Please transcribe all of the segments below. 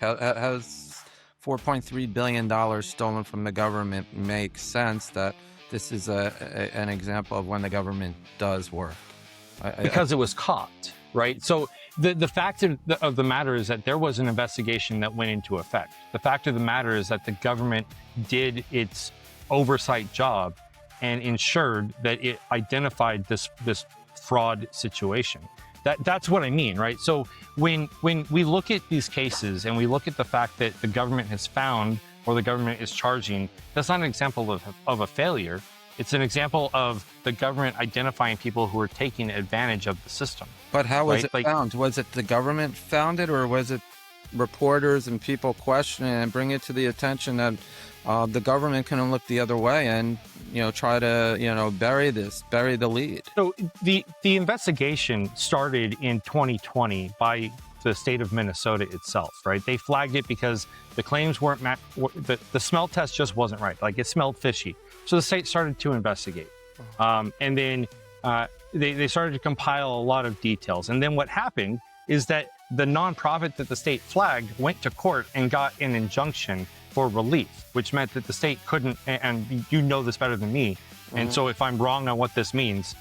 Has $4.3 billion stolen from the government make sense that this is an example of when the government does work? Because it was caught, right? So the fact of the matter is that there was an investigation that went into effect. The fact of the matter is that the government did its oversight job and ensured that it identified this fraud situation. That's what I mean, right? So when we look at these cases and we look at the fact that the government has found or the government is charging, that's not an example of a failure. It's an example of the government identifying people who are taking advantage of the system. But how was right? it found? Was it the government found it, or was it reporters and people questioning and bring it to the attention that the government can look the other way and try to bury the lead? So the investigation started in 2020 by the state of Minnesota itself, right? They flagged it because the claims weren't the smell test just wasn't right. Like, it smelled fishy. So the state started to investigate. And then they started to compile a lot of details. And then what happened is that the nonprofit that the state flagged went to court and got an injunction for relief, which meant that the state couldn't, and you know this better than me, and so if I'm wrong on what this means,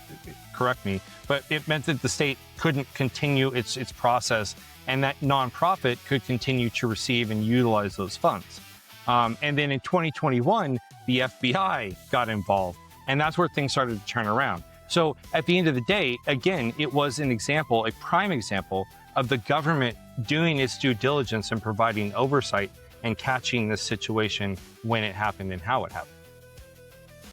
correct me, but it meant that the state couldn't continue its process, and that nonprofit could continue to receive and utilize those funds. And then in 2021, the FBI got involved, and that's where things started to turn around. So at the end of the day, again, it was an example, a prime example of the government doing its due diligence and providing oversight and catching this situation when it happened and how it happened.